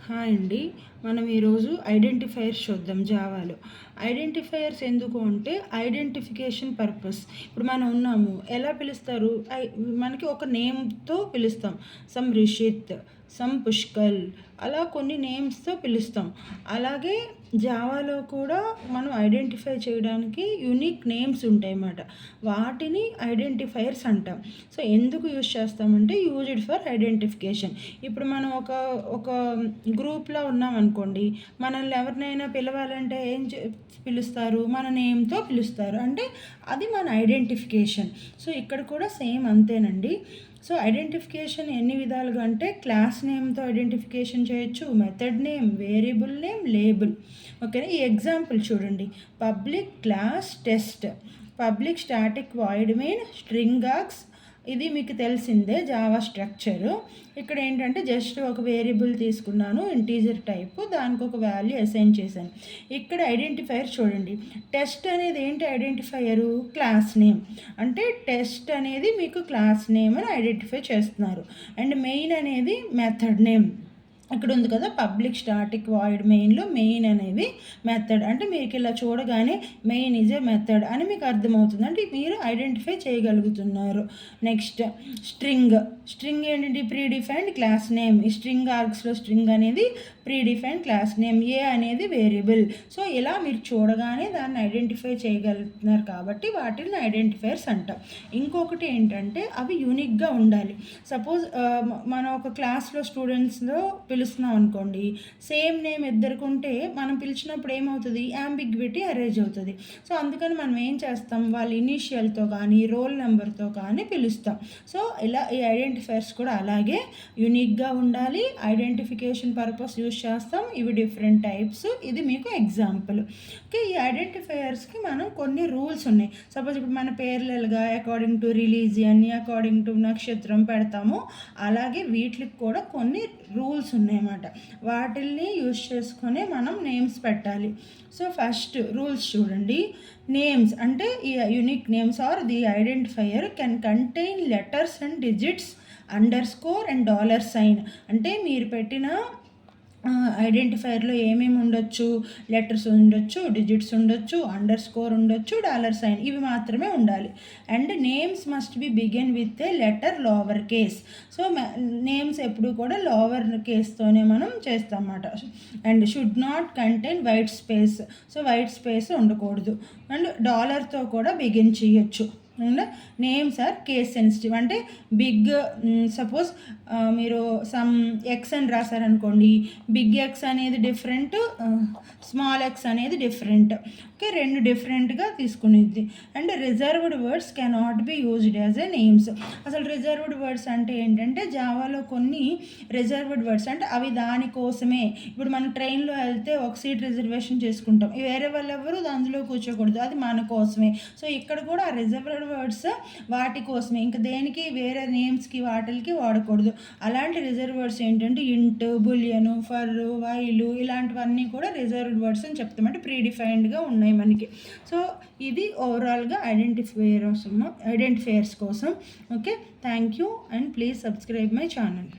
Hi అండి. మనం ఈరోజు ఐడెంటిఫైయర్స్ చూద్దాం జావాలో. ఐడెంటిఫైయర్స్ ఎందుకు అంటే ఐడెంటిఫికేషన్ పర్పస్. ఇప్పుడు మనం ఉన్నాము, ఎలా పిలుస్తారు? మనకి ఒక నేమ్తో పిలుస్తాం. సమ్ రిషిత్, సమ్ పుష్కల్, అలా కొన్ని నేమ్స్తో పిలుస్తాం. అలాగే జావాలో కూడా మనం ఐడెంటిఫై చేయడానికి యూనిక్ నేమ్స్ ఉంటాయి అన్నమాట. వాటిని ఐడెంటిఫైయర్స్ అంటాం. సో ఎందుకు యూజ్ చేస్తామంటే యూజ్డ్ ఫర్ ఐడెంటిఫికేషన్. ఇప్పుడు మనం ఒక గ్రూప్లో ఉన్నామనుకోండి, మనల్ని ఎవరినైనా పిలవాలంటే పిలుస్తారు? మన నేమ్తో పిలుస్తారు. అంటే అది మన ఐడెంటిఫికేషన్. సో ఇక్కడ కూడా సేమ్ అంతేనండి. సో ఐడెంటిఫికేషన్ ఎన్ని విధాలుగా అంటే క్లాస్ నేమ్తో ఐడెంటిఫికేషన్ చేయొచ్చు, method name, variable name, label. ఓకేనా? ఈ ఎగ్జాంపుల్ చూడండి. Public class test, public static void main, string args. ఇది మీకు తెలిసిందే జావా స్ట్రక్చరు. ఇక్కడ ఏంటంటే జస్ట్ ఒక వేరియబుల్ తీసుకున్నాను, ఇంటీజర్ టైపు, దానికి ఒక వాల్యూ అసైన్ చేశాను. ఇక్కడ ఐడెంటిఫైయర్ చూడండి. టెస్ట్ అనేది ఏంటి ఐడెంటిఫైయరు? Class name. అంటే టెస్ట్ అనేది మీకు క్లాస్ నేమ్ అని ఐడెంటిఫై చేస్తున్నారు. అండ్ మెయిన్ అనేది మెథడ్ నేమ్. ఇక్కడ ఉంది కదా, పబ్లిక్ స్టాటిక్ వాయిడ్ మెయిన్లో మెయిన్ అనేది మెథడ్. అంటే మీకు ఇలా చూడగానే మెయిన్ ఈజ్ ఏ మెథడ్ అని మీకు అర్థమవుతుంది. అంటే మీరు ఐడెంటిఫై చేయగలుగుతున్నారు. Next string. స్ట్రింగ్ ఏంటంటే ప్రీ డిఫైన్డ్ క్లాస్ నేమ్. ఈ స్ట్రింగ్ ఆర్గ్స్లో స్ట్రింగ్ అనేది ప్రీ డిఫైన్డ్ క్లాస్ నేమ్, ఏ అనేది వేరియబుల్. సో ఇలా మీరు చూడగానే దాన్ని ఐడెంటిఫై చేయగలుగుతున్నారు కాబట్టి వాటిని ఐడెంటిఫైయర్స్ అంటాం. ఇంకొకటి ఏంటంటే అవి యూనిక్గా ఉండాలి. సపోజ్ మనం ఒక క్లాస్లో స్టూడెంట్స్లో పిలుస్తున్నాం అనుకోండి, సేమ్ నేమ్ ఇద్దరికి ఉంటే మనం పిలిచినప్పుడు ఏమవుతుంది? యాంబిగ్విటీ అరేంజ్ అవుతుంది. సో అందుకని మనం ఏం చేస్తాం? వాళ్ళ ఇనీషియల్తో కానీ రోల్ నెంబర్తో కానీ పిలుస్తాం. సో ఇలా ఈ ఐడెంటిఫైయర్స్ కూడా అలాగే యూనిక్గా ఉండాలి. ఐడెంటిఫికేషన్ పర్పస్ యూజ్ చేస్తాం. ఇవి డిఫరెంట్ టైప్స్. ఇది మీకు ఎగ్జాంపుల్. ఓకే, ఈ ఐడెంటిఫైయర్స్కి మనం కొన్ని రూల్స్ ఉన్నాయి. సపోజ్ ఇప్పుడు మన పేర్లలుగా according to religion, according to నక్షత్రం పెడతాము. అలాగే వీటికి కూడా కొన్ని రూల్స్ ఉన్నాయన్నమాట. వాటిల్ని యూజ్ చేసుకొని మనం నేమ్స్ పెట్టాలి. సో ఫస్ట్ రూల్స్ చూడండి. నేమ్స్ అంటే ఈ unique names are the identifier can contain letters and digits, underscore and dollar sign. అంటే మీరు పెట్టిన ఐడెంటిఫైయర్లో ఏమేమి ఉండొచ్చు? లెటర్స్ ఉండొచ్చు, డిజిట్స్ ఉండొచ్చు, అండర్ స్కోర్ ఉండొచ్చు, డాలర్ సైన్, ఇవి మాత్రమే ఉండాలి. And names must be begin with a letter lower case. So names ఎప్పుడు కూడా లోవర్ కేస్తోనే మనం చేస్తాం అన్నమాట. And should not contain white space. So white space ఉండకూడదు. అండ్ డాలర్తో కూడా బిగిన్ చేయొచ్చు. And names are case sensitive. అంటే బిగ్ సపోజ్ మీరు సమ్ ఎక్స్ అని రాశారనుకోండి, బిగ్ ఎక్స్ అనేది డిఫరెంట్, స్మాల్ ఎక్స్ అనేది డిఫరెంట్. ఓకే, రెండు డిఫరెంట్గా తీసుకునేది. And reserved words cannot be used as a names. అసలు రిజర్వ్డ్ వర్డ్స్ అంటే ఏంటంటే జావాలో కొన్ని రిజర్వ్డ్ వర్డ్స్ అంటే అవి దానికోసమే. ఇప్పుడు మనం ట్రైన్లో వెళ్తే ఒక సీట్ రిజర్వేషన్ చేసుకుంటాం, వేరే వాళ్ళు ఎవరు అందులో కూర్చోకూడదు, అది మన కోసమే. సో ఇక్కడ కూడా ఆ రిజర్వ్డ్ వర్డ్స్ వాటి కోసమే, ఇంకా దేనికి వేరే నేమ్స్కి వాటికి వాడకూడదు. అలాంటి రిజర్వ్ వర్డ్స్ ఏంటంటే ఇంట్, బులియను, ఫర్, వైలు, ఇలాంటివన్నీ కూడా రిజర్వ్డ్ వర్డ్స్ అని చెప్తాం. అంటే ప్రీ డిఫైన్డ్గా ఉన్నాయి మనకి. సో ఇది ఓవరాల్గా ఐడెంటిఫైయర్స్ కోసం. Okay, thank you and please subscribe my channel.